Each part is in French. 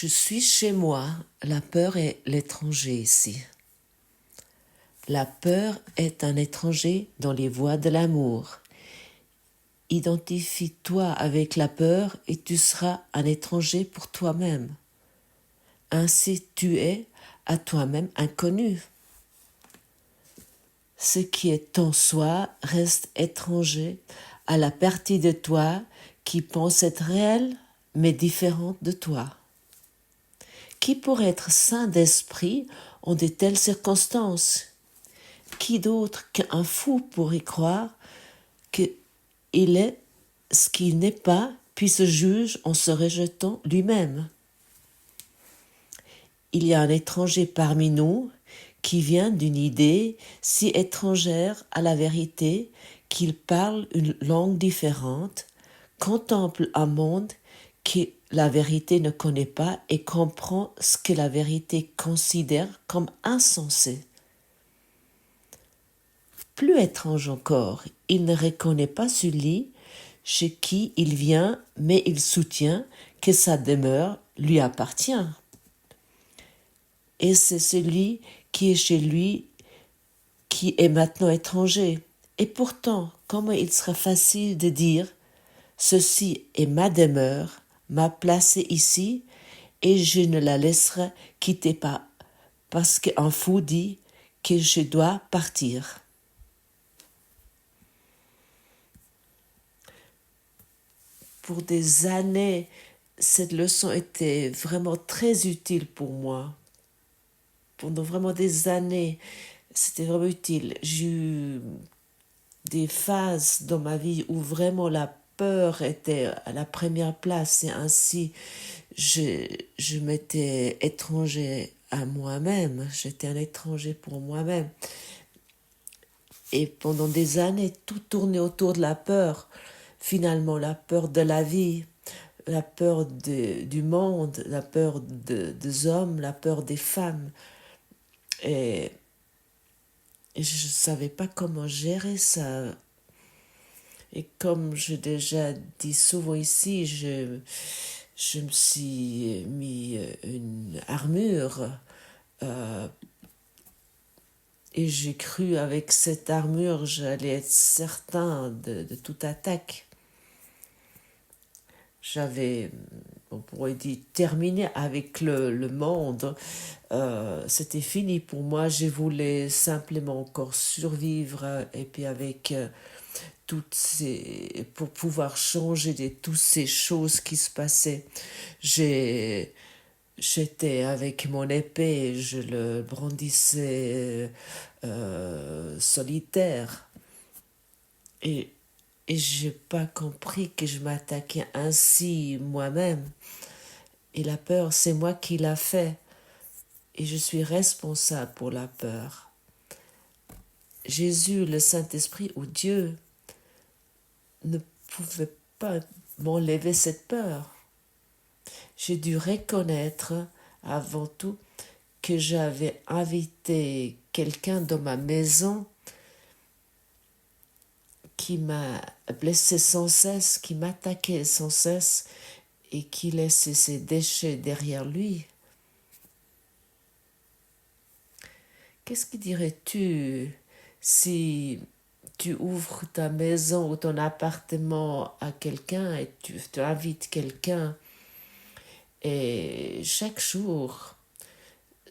Je suis chez moi, la peur est l'étranger ici. La peur est un étranger dans les voies de l'amour. Identifie-toi avec la peur et tu seras un étranger pour toi-même. Ainsi tu es à toi-même inconnu. Ce qui est en soi reste étranger à la partie de toi qui pense être réelle mais différente de toi. Qui pourrait être saint d'esprit en de telles circonstances? Qui d'autre qu'un fou pourrait croire qu'il est ce qu'il n'est pas, puis se juge en se rejetant lui-même? Il y a un étranger parmi nous qui vient d'une idée si étrangère à la vérité qu'il parle une langue différente, contemple un monde que la vérité ne connaît pas et comprend ce que la vérité considère comme insensé. Plus étrange encore, il ne reconnaît pas celui chez qui il vient, mais il soutient que sa demeure lui appartient. Et c'est celui qui est chez lui qui est maintenant étranger. Et pourtant, comment il serait facile de dire « Ceci est ma demeure, ma place est ici, et je ne la laisserai quitter pas, parce qu'un fou dit que je dois partir. » Pour des années, cette leçon était vraiment très utile pour moi. Pendant vraiment des années, c'était vraiment utile. J'ai eu des phases dans ma vie où vraiment la peur était à la première place et ainsi je m'étais étranger à moi-même. J'étais un étranger pour moi-même. Et pendant des années, tout tournait autour de la peur. Finalement, la peur de la vie, la peur du monde, la peur des hommes, la peur des femmes. Et je ne savais pas comment gérer ça. Et comme j'ai déjà dit souvent ici, je me suis mis une armure et j'ai cru avec cette armure, j'allais être certain de toute attaque. J'avais, on pourrait dire, terminé avec le monde. C'était fini pour moi. Je voulais simplement encore survivre et puis avec pour pouvoir changer de toutes ces choses qui se passaient. J'étais avec mon épée, je le brandissais solitaire. Et je n'ai pas compris que je m'attaquais ainsi moi-même. Et la peur, c'est moi qui l'a fait. Et je suis responsable pour la peur. Jésus, le Saint-Esprit ou Dieu ne pouvait pas m'enlever cette peur. J'ai dû reconnaître avant tout que j'avais invité quelqu'un dans ma maison qui m'a blessé sans cesse, qui m'attaquait sans cesse et qui laissait ses déchets derrière lui. Qu'est-ce que dirais-tu si tu ouvres ta maison ou ton appartement à quelqu'un et tu invites quelqu'un et chaque jour,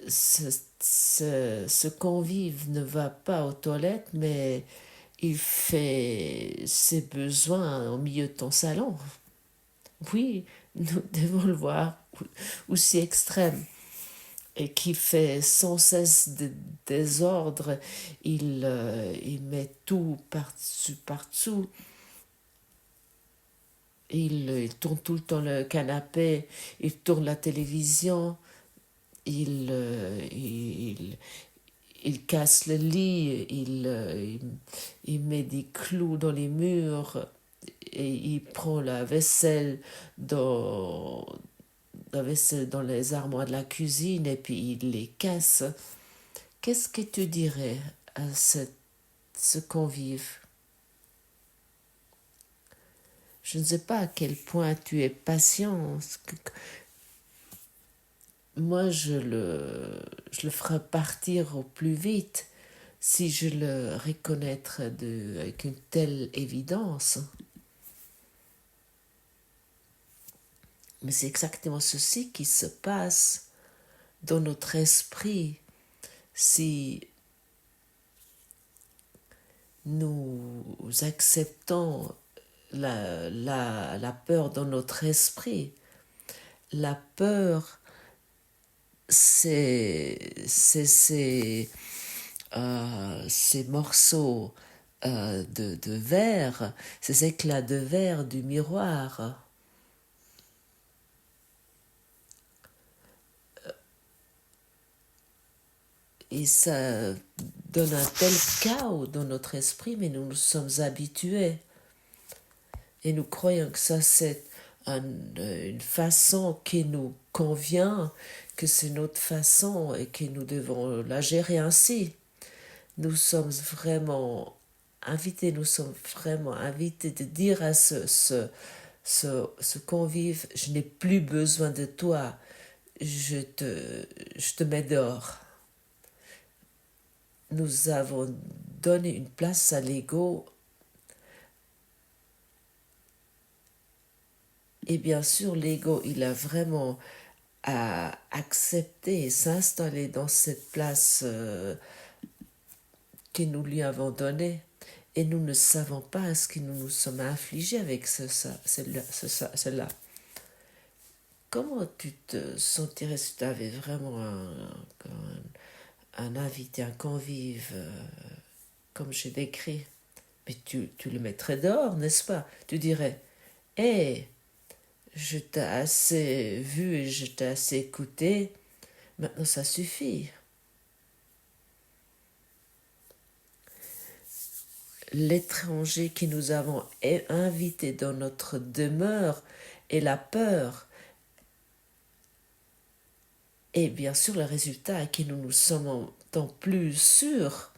ce convive ne va pas aux toilettes, mais il fait ses besoins au milieu de ton salon. Oui, nous devons le voir aussi extrême. Et qui fait sans cesse de désordre, il met tout partout. Il tourne tout le temps le canapé, il tourne la télévision, il casse le lit, il met des clous dans les murs et il prend la vaisselle dans les armoires de la cuisine et puis il les casse. Qu'est-ce que tu dirais à ce convive? Je ne sais pas à quel point tu es patient, moi, je le ferai partir au plus vite si je le reconnaître avec une telle évidence. Mais c'est exactement ceci qui se passe dans notre esprit si nous acceptons la peur dans notre esprit. La peur, ces morceaux de verre, ces éclats de verre du miroir. Et ça donne un tel chaos dans notre esprit, mais nous nous sommes habitués. Et nous croyons que ça c'est une façon qui nous convient, que c'est notre façon et que nous devons la gérer ainsi. Nous sommes vraiment invités de dire à ce convive, je n'ai plus besoin de toi, je te mets dehors. Nous avons donné une place à l'ego. Et bien sûr, l'ego, il a vraiment à accepter et s'installer dans cette place que nous lui avons donnée. Et nous ne savons pas ce que nous nous sommes infligés avec celle-là. Comment tu te sentirais si tu avais vraiment un invité, un convive, comme j'ai décrit? Mais tu le mettrais dehors, n'est-ce pas? Tu dirais, hé, je t'ai assez vu et je t'ai assez écouté, maintenant ça suffit. L'étranger que nous avons invité dans notre demeure et la peur. Et bien sûr, le résultat est que nous nous sentons plus sûrs,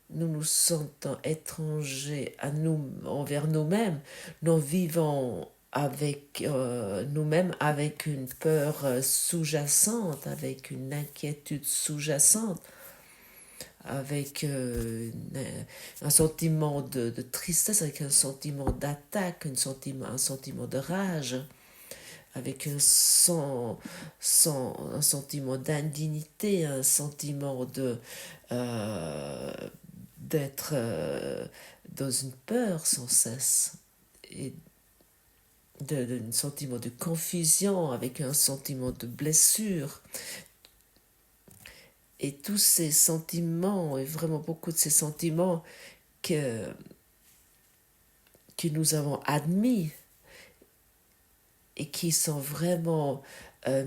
nous nous sentons étrangers à nous, envers nous-mêmes, nous vivons avec nous-mêmes avec une peur sous-jacente, avec une inquiétude sous-jacente, avec un sentiment de tristesse, avec un sentiment d'attaque, un sentiment de rage, avec un sentiment d'indignité, un sentiment d'être dans une peur sans cesse, et un sentiment de confusion, avec un sentiment de blessure. Et tous ces sentiments, et vraiment beaucoup de ces sentiments que nous avons admis et qui sont vraiment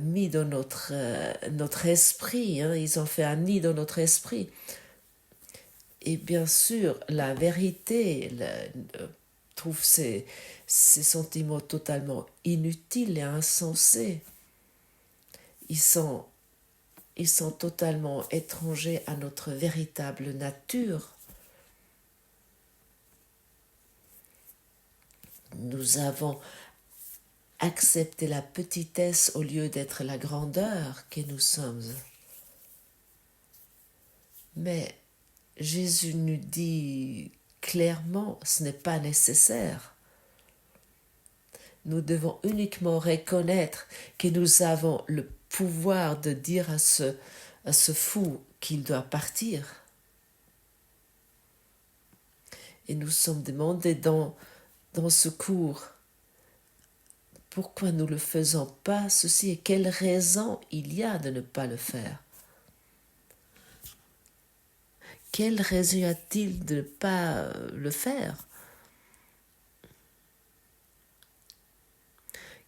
mis dans notre esprit, hein, ils ont fait un nid dans notre esprit. Et bien sûr, la vérité trouve ces sentiments totalement inutiles et insensés. Ils sont totalement étrangers à notre véritable nature. Nous avons accepté la petitesse au lieu d'être la grandeur que nous sommes. Mais Jésus nous dit clairement, ce n'est pas nécessaire. Nous devons uniquement reconnaître que nous avons le pouvoir de dire à ce fou qu'il doit partir. Et nous sommes demandés dans ce cours, pourquoi nous ne le faisons pas, ceci, et quelle raison il y a de ne pas le faire? Quelle raison y a-t-il de ne pas le faire?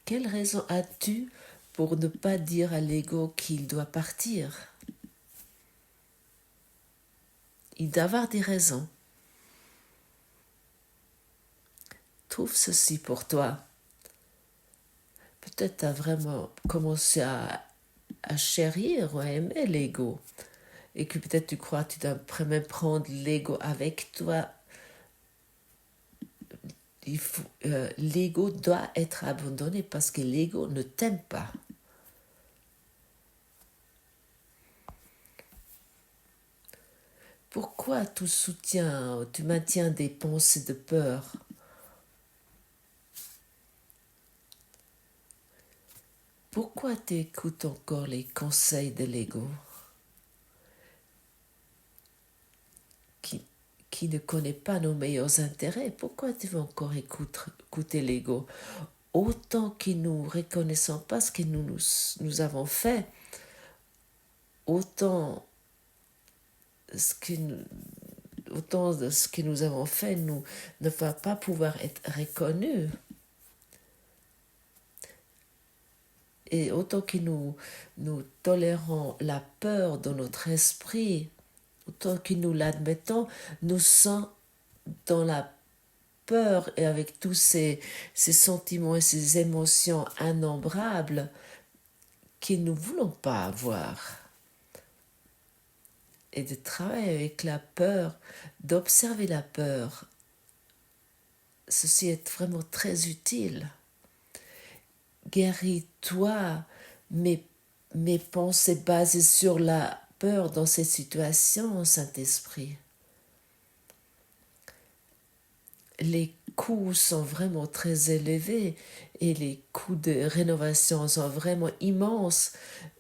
Quelle raison as-tu pour ne pas dire à l'ego qu'il doit partir? Il doit avoir des raisons. Trouve ceci pour toi. Peut-être tu as vraiment commencé à chérir ou à aimer l'ego. Et que peut-être tu crois que tu dois même prendre l'ego avec toi. L'ego doit être abandonné parce que l'ego ne t'aime pas. Pourquoi tu maintiens des pensées de peur? Pourquoi tu écoutes encore les conseils de l'ego qui, qui ne connaît pas nos meilleurs intérêts? Pourquoi tu veux encore écouter l'ego? Autant qu'ils nous reconnaissent pas ce que nous avons fait, autant autant de ce que nous avons fait ne va pas pouvoir être reconnu. Et autant que nous tolérons la peur dans notre esprit, autant que nous l'admettons, nous sommes dans la peur et avec tous ces sentiments et ces émotions innombrables que nous ne voulons pas avoir. Et de travailler avec la peur, d'observer la peur, ceci est vraiment très utile. Guéris-toi mes pensées basées sur la peur dans cette situation, Saint-Esprit. Les coûts sont vraiment très élevés et les coûts de rénovation sont vraiment immenses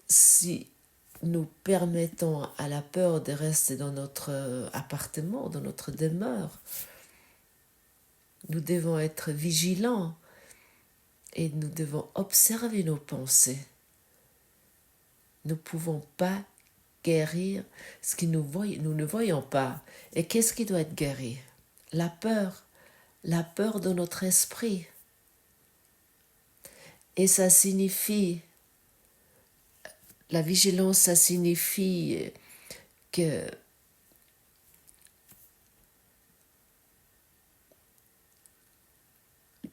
si nous permettons à la peur de rester dans notre appartement, dans notre demeure. Nous devons être vigilants et nous devons observer nos pensées. Nous ne pouvons pas guérir ce que nous ne voyons pas. Et qu'est-ce qui doit être guéri? La peur de notre esprit. Et ça signifie, la vigilance, ça signifie que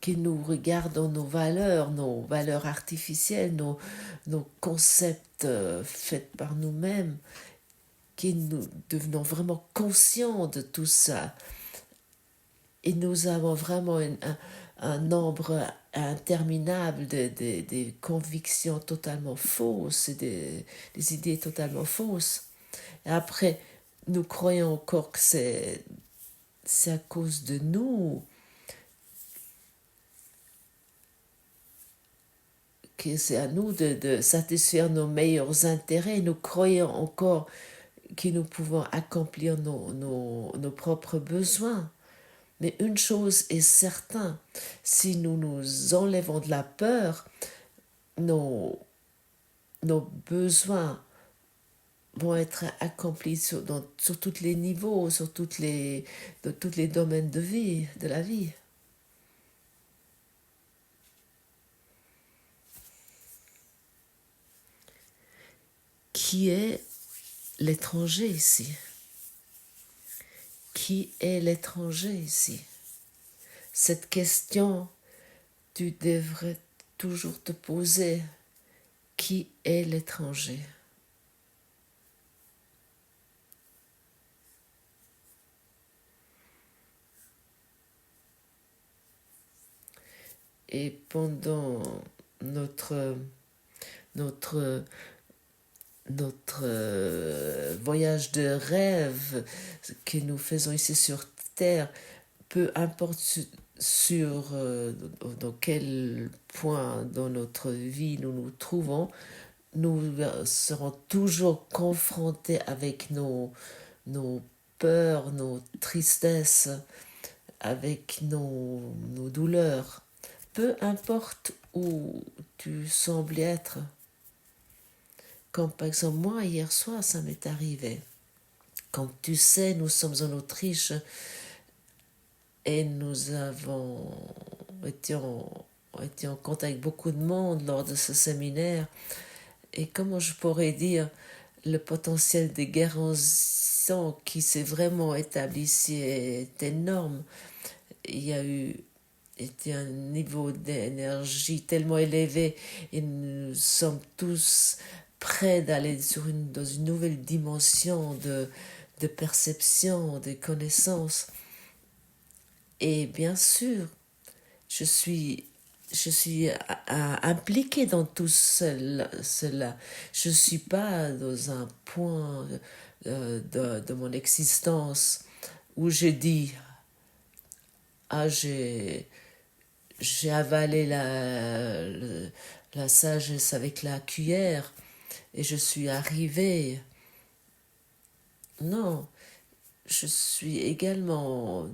nous regardons nos valeurs artificielles, nos concepts faits par nous-mêmes, que nous devenons vraiment conscients de tout ça. Et nous avons vraiment un nombre interminable de convictions totalement fausses, des idées totalement fausses. Et après, nous croyons encore que c'est à cause de nous que c'est à nous de satisfaire nos meilleurs intérêts. Nous croyons encore que nous pouvons accomplir nos propres besoins. Mais une chose est certaine, si nous nous enlevons de la peur, nos besoins vont être accomplis sur tous les niveaux, dans tous les domaines de la vie. Qui est l'étranger ici? Qui est l'étranger ici? Cette question, tu devrais toujours te poser. Qui est l'étranger? Et pendant notre voyage de rêve que nous faisons ici sur Terre, peu importe dans quel point dans notre vie nous nous trouvons, nous serons toujours confrontés avec nos peurs, nos tristesses, avec nos douleurs. Peu importe où tu sembles être. Comme par exemple, moi, hier soir, ça m'est arrivé. Comme tu sais, nous sommes en Autriche et nous avons été en contact avec beaucoup de monde lors de ce séminaire. Et comment je pourrais dire, le potentiel de guérison qui s'est vraiment établi ici est énorme. Il y a eu un niveau d'énergie tellement élevé et nous sommes tous prêts d'aller dans une nouvelle dimension de perception, de connaissance. Et bien sûr, je suis impliquée dans tout cela. Je ne suis pas dans un point de mon existence, où j'ai dit, ah, j'ai avalé la sagesse avec la cuillère et je suis arrivée. Non, je suis également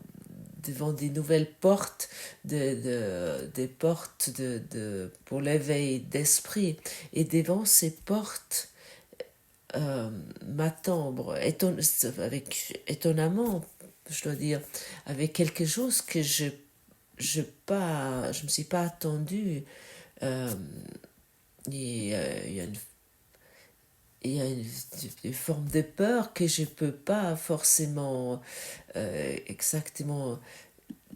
devant des nouvelles portes, des portes pour l'éveil d'esprit. Et devant ces portes, m'attendre étonnamment, je dois dire, avec quelque chose que je me suis pas attendue. Euh, il y a une forme de peur que je peux pas forcément exactement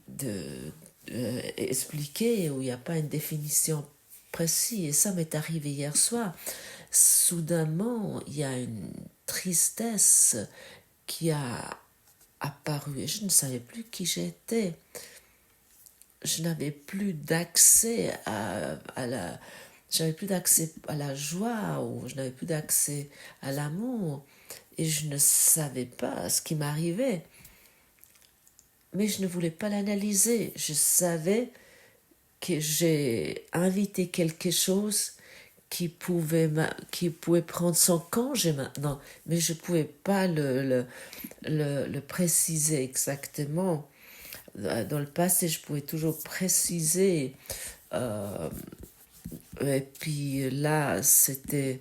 de, expliquer, où il n'y a pas une définition précise. Et ça m'est arrivé hier soir. Soudainement, il y a une tristesse qui a apparu et je ne savais plus qui j'étais. Je n'avais plus d'accès j'avais plus d'accès à la joie, ou je n'avais plus d'accès à l'amour, et je ne savais pas ce qui m'arrivait. Mais je ne voulais pas l'analyser. Je savais que j'ai invité quelque chose qui pouvait prendre son congé maintenant, mais je ne pouvais pas le préciser exactement. Dans le passé, je pouvais toujours préciser. Et puis là, c'était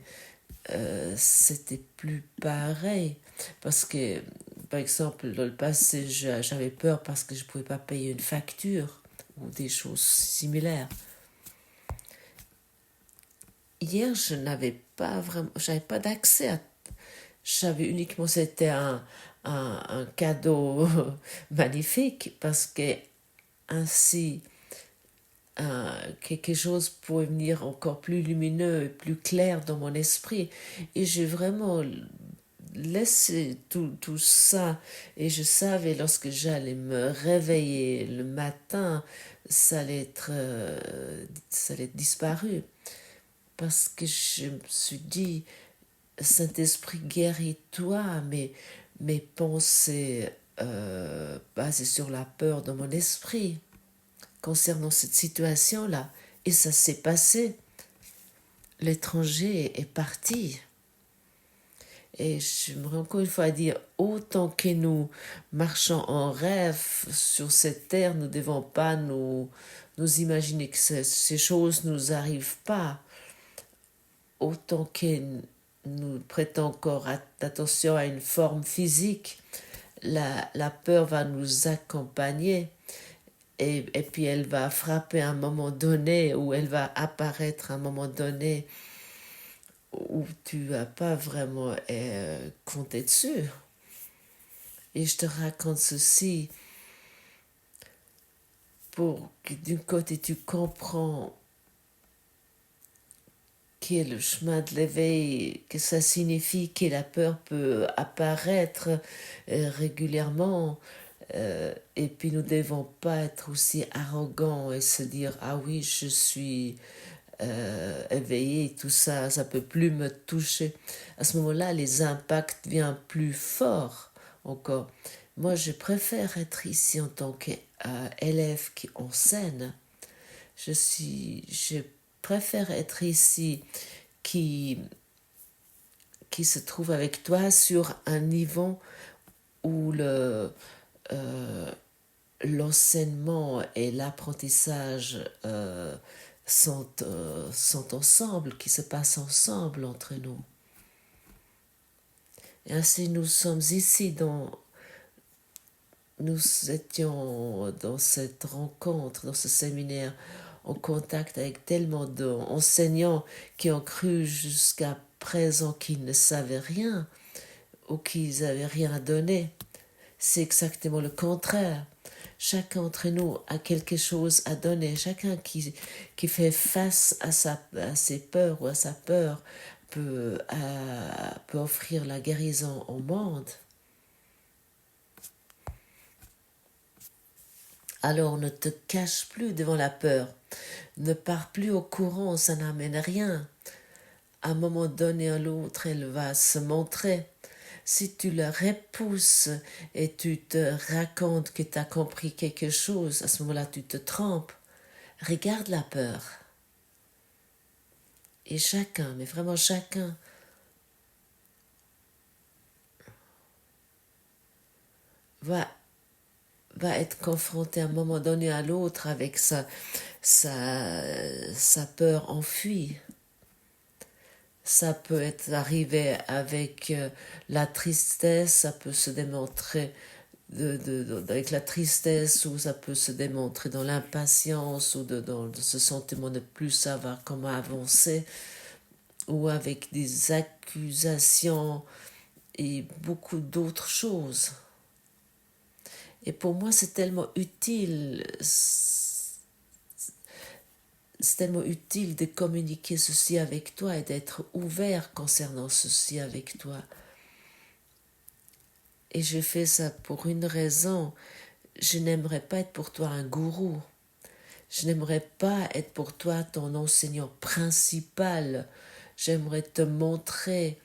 plus pareil. Parce que, par exemple, dans le passé, j'avais peur parce que je ne pouvais pas payer une facture ou des choses similaires. Hier, j'avais pas d'accès à. J'avais uniquement, c'était un cadeau magnifique parce que ainsi, quelque chose pourrait venir encore plus lumineux et plus clair dans mon esprit. Et j'ai vraiment laissé tout ça. Et je savais, lorsque j'allais me réveiller le matin, ça allait être disparu. Parce que je me suis dit, Saint-Esprit, guéris-toi, mes pensées basées sur la peur de mon esprit concernant cette situation-là. Et ça s'est passé. L'étranger est parti. Et j'aimerais encore une fois dire, autant que nous marchons en rêve sur cette terre, nous ne devons pas nous imaginer que ces choses ne nous arrivent pas. Autant que nous prêtons encore attention à une forme physique, la peur va nous accompagner et puis elle va frapper à un moment donné, ou elle va apparaître à un moment donné où tu vas pas vraiment compter dessus. Et je te raconte ceci pour que d'un côté tu comprends qui est le chemin de l'éveil, que ça signifie que la peur peut apparaître régulièrement. Et puis nous ne devons pas être aussi arrogants et se dire, ah oui, je suis éveillé, tout ça, ça peut plus me toucher. À ce moment-là, les impacts viennent plus forts encore. Moi, je préfère être ici en tant qu'élève qui enseigne. Je préfère être ici qui se trouve avec toi sur un niveau où l'enseignement et l'apprentissage sont ensemble, qui se passent ensemble entre nous. Et ainsi nous sommes ici nous étions dans cette rencontre, dans ce séminaire, en contact avec tellement d'enseignants qui ont cru jusqu'à présent qu'ils ne savaient rien ou qu'ils n'avaient rien à donner. C'est exactement le contraire. Chacun d'entre nous a quelque chose à donner. Chacun qui fait face à ses peurs ou à sa peur peut offrir la guérison au monde. Alors ne te cache plus devant la peur. Ne pars plus au courant, ça n'amène rien. À un moment donné à l'autre, elle va se montrer. si tu le repousses et tu te racontes que tu as compris quelque chose, à ce moment-là, tu te trompes. Regarde la peur. Et chacun, mais vraiment chacun, va, va être confronté à un moment donné à l'autre avec sa peur enfuie. Ça peut être arrivé avec la tristesse, ça peut se démontrer avec la tristesse, ou ça peut se démontrer dans l'impatience, ou dans ce sentiment de plus savoir comment avancer, ou avec des accusations et beaucoup d'autres choses. Et pour moi, c'est tellement utile de communiquer ceci avec toi et d'être ouvert concernant ceci avec toi. Et je fais ça pour une raison. Je n'aimerais pas être pour toi un gourou. Je n'aimerais pas être pour toi ton enseignant principal. J'aimerais te montrer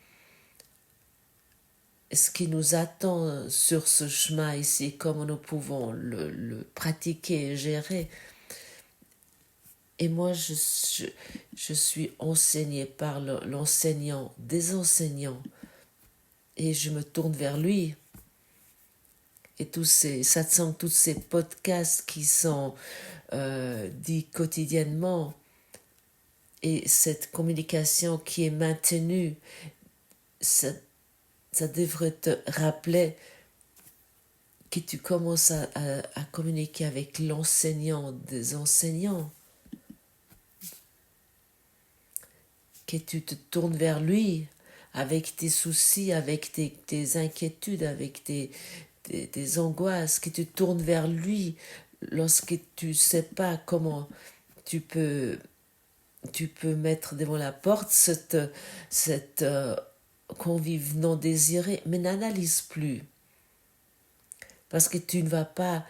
ce qui nous attend sur ce chemin ici, comment nous pouvons le pratiquer et gérer. Et moi, je suis enseignée par l'enseignant des enseignants. Et je me tourne vers lui. Et tous ces podcasts qui sont dits quotidiennement, et cette communication qui est maintenue, ça devrait te rappeler que tu commences à communiquer avec l'enseignant des enseignants, que tu te tournes vers lui avec tes soucis, avec tes inquiétudes, avec tes angoisses, que tu tournes vers lui lorsque tu ne sais pas comment tu peux mettre devant la porte cette convive non désiré, mais n'analyse plus. Parce que tu ne vas pas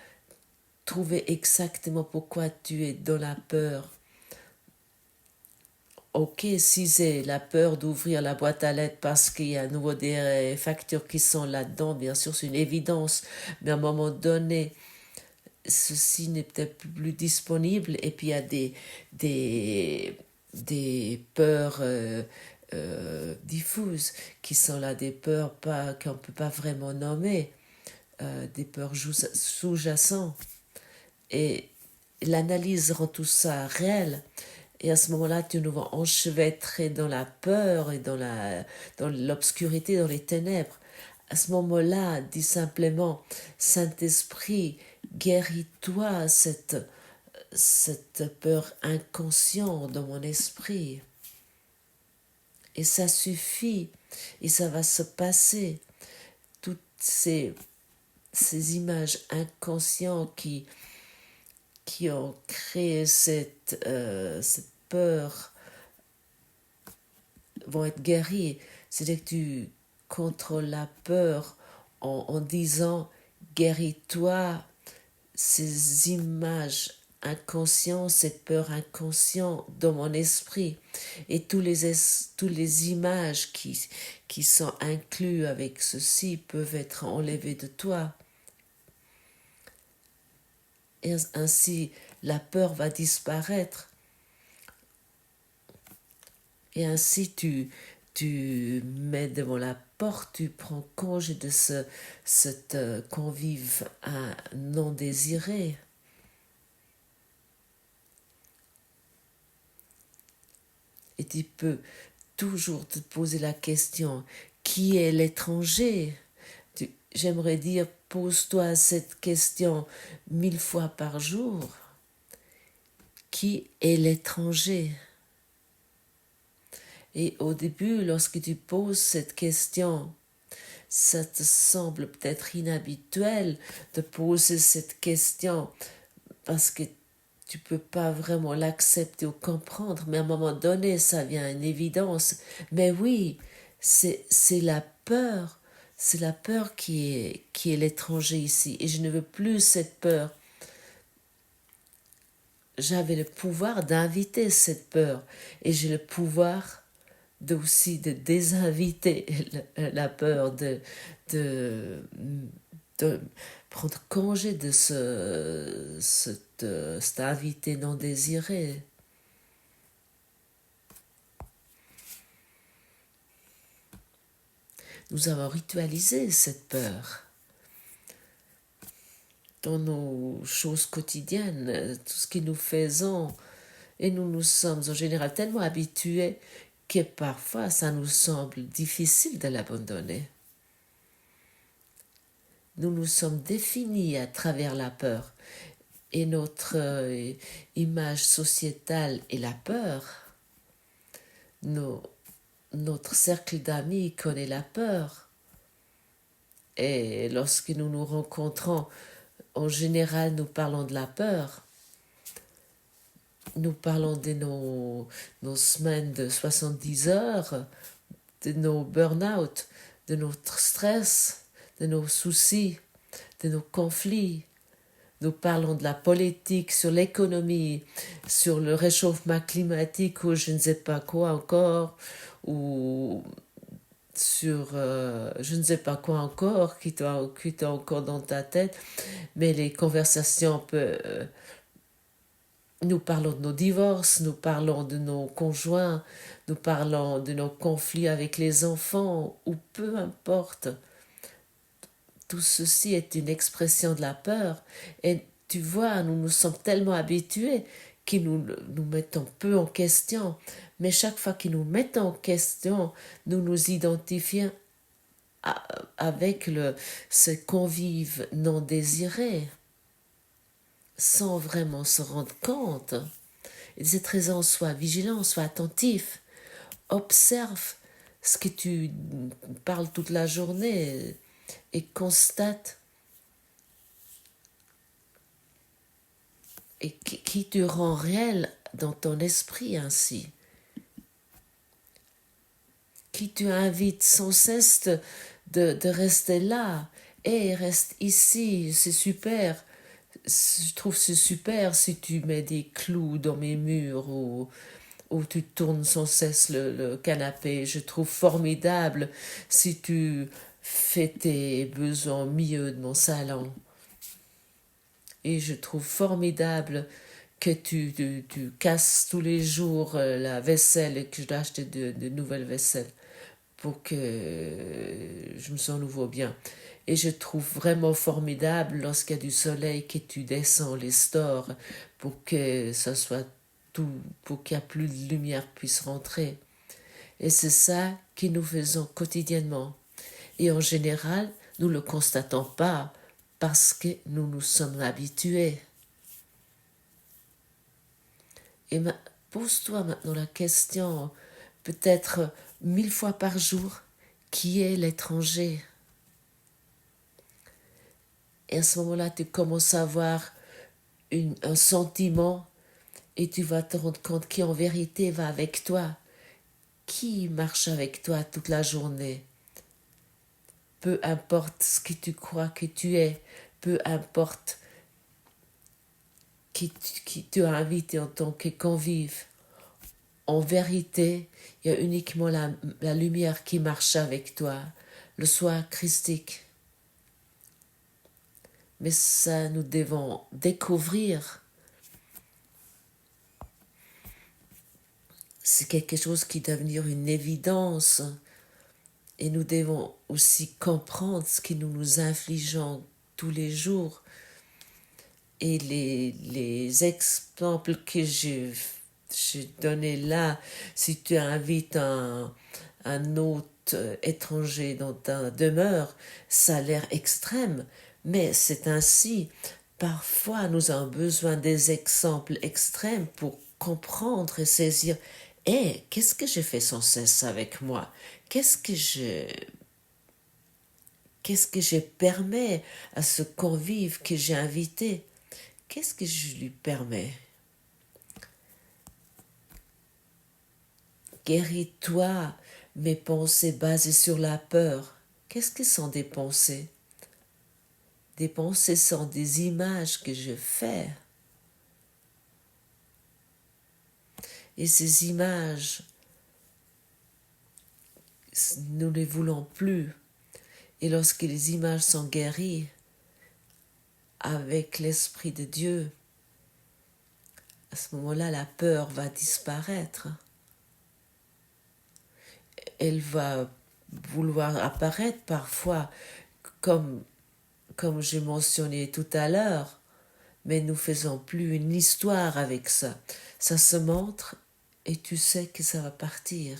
trouver exactement pourquoi tu es dans la peur. Ok, si c'est la peur d'ouvrir la boîte à lettres parce qu'il y a à nouveau des factures qui sont là-dedans, bien sûr, c'est une évidence, mais à un moment donné, ceci n'est peut-être plus disponible, et puis il y a des peurs diffuses qui sont là, des peurs qu'on ne peut pas vraiment nommer, des peurs sous-jacentes. Et l'analyse rend tout ça réel. Et à ce moment-là, tu nous vas enchevêtrer dans la peur et dans l'obscurité, dans les ténèbres. À ce moment-là, dis simplement, Saint-Esprit, guéris-toi cette peur inconsciente dans mon esprit. Et ça suffit, et ça va se passer. Toutes ces images inconscientes qui ont créé cette peur vont être guéries. C'est-à-dire que tu contrôles la peur en disant guéris-toi ces images inconscientes, cette peur inconsciente dans mon esprit, et tous les images qui sont inclus avec ceci peuvent être enlevées de toi. Et ainsi, la peur va disparaître. Et ainsi, tu mets devant la porte, tu prends congé de cette convive non désiré. Et tu peux toujours te poser la question, qui est l'étranger? J'aimerais dire, pose-toi cette question 1000 fois par jour. Qui est l'étranger? Et au début, lorsque tu poses cette question, ça te semble peut-être inhabituel de poser cette question parce que tu ne peux pas vraiment l'accepter ou comprendre, mais à un moment donné, ça vient une évidence. Mais oui, c'est la peur. C'est la peur qui est l'étranger ici. Et je ne veux plus cette peur. J'avais le pouvoir d'inviter cette peur. Et j'ai le pouvoir aussi de désinviter la peur, de, de prendre congé de cet invité non désiré. Nous avons ritualisé cette peur dans nos choses quotidiennes, tout ce que nous faisons, et nous nous sommes en général tellement habitués que parfois ça nous semble difficile de l'abandonner. Nous nous sommes définis à travers la peur, et notre image sociétale est la peur. Notre cercle d'amis connaît la peur. Et lorsque nous nous rencontrons, en général, nous parlons de la peur. Nous parlons de nos semaines de 70 heures, de nos burn-out, de notre stress, de nos soucis, de nos conflits. Nous parlons de la politique, sur l'économie, sur le réchauffement climatique ou je ne sais pas quoi encore, ou sur je ne sais pas quoi encore qui est encore dans ta tête, mais les conversations nous parlons de nos divorces, nous parlons de nos conjoints, nous parlons de nos conflits avec les enfants, ou peu importe. Tout ceci est une expression de la peur. Et tu vois, nous nous sommes tellement habitués que nous mettons peu en question. Mais chaque fois qu'ils nous mettent en question, nous nous identifions avec ce convive non désiré, sans vraiment se rendre compte. Et de cette raison, sois vigilant, sois attentif, observe ce que tu parles toute la journée et constate et qui te rend réel dans ton esprit ainsi. Qui te invite sans cesse de rester là. Et reste ici, c'est super. Je trouve c'est super si tu mets des clous dans mes murs ou tu tournes sans cesse le canapé. Je trouve formidable si tu fais tes besoins au milieu de mon salon. Et je trouve formidable que tu casses tous les jours la vaisselle et que je dois acheter de nouvelles vaisselles pour que je me sens nouveau bien. Et je trouve vraiment formidable lorsqu'il y a du soleil que tu descends les stores pour que ça soit tout, pour qu'il n'y a plus de lumière puisse rentrer. Et c'est ça que nous faisons quotidiennement. Et en général, nous ne le constatons pas parce que nous nous sommes habitués. Et pose-toi maintenant la question, peut-être 1000 fois par jour, qui est l'étranger? Et à ce moment-là, tu commences à avoir un sentiment et tu vas te rendre compte qui en vérité va avec toi, qui marche avec toi toute la journée. Peu importe ce que tu crois que tu es, peu importe qui tu as invité en tant que convive. En vérité, il y a uniquement la lumière qui marche avec toi, le soir christique. Mais ça, nous devons découvrir. C'est quelque chose qui doit devenir une évidence. Et nous devons aussi comprendre ce que nous infligeons tous les jours. Et les exemples que j'ai donnés là, si tu invites un hôte étranger dans ta demeure, ça a l'air extrême, mais c'est ainsi. Parfois, nous avons besoin des exemples extrêmes pour comprendre et saisir. Qu'est-ce que je fais sans cesse avec moi? Qu'est-ce que je permets à ce convive que j'ai invité? Qu'est-ce que je lui permets? Guéris-toi mes pensées basées sur la peur. Qu'est-ce que sont des pensées? Des pensées sont des images que je fais. Et ces images nous ne les voulons plus. Et lorsque les images sont guéries avec l'Esprit de Dieu, à ce moment-là, la peur va disparaître. Elle va vouloir apparaître parfois comme j'ai mentionné tout à l'heure, mais nous faisons plus une histoire avec ça. Ça se montre et tu sais que ça va partir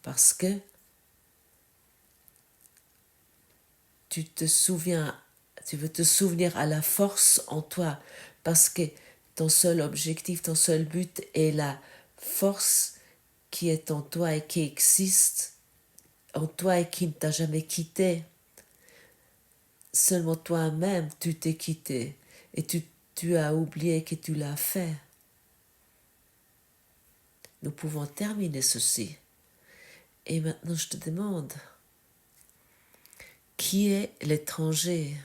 parce que tu veux te souvenir à la force en toi parce que ton seul objectif, ton seul but est la force qui est en toi et qui existe en toi et qui ne t'a jamais quitté. Seulement toi-même, tu t'es quitté et tu as oublié que tu l'as fait. Nous pouvons terminer ceci. Et maintenant, je te demande, qui est l'étranger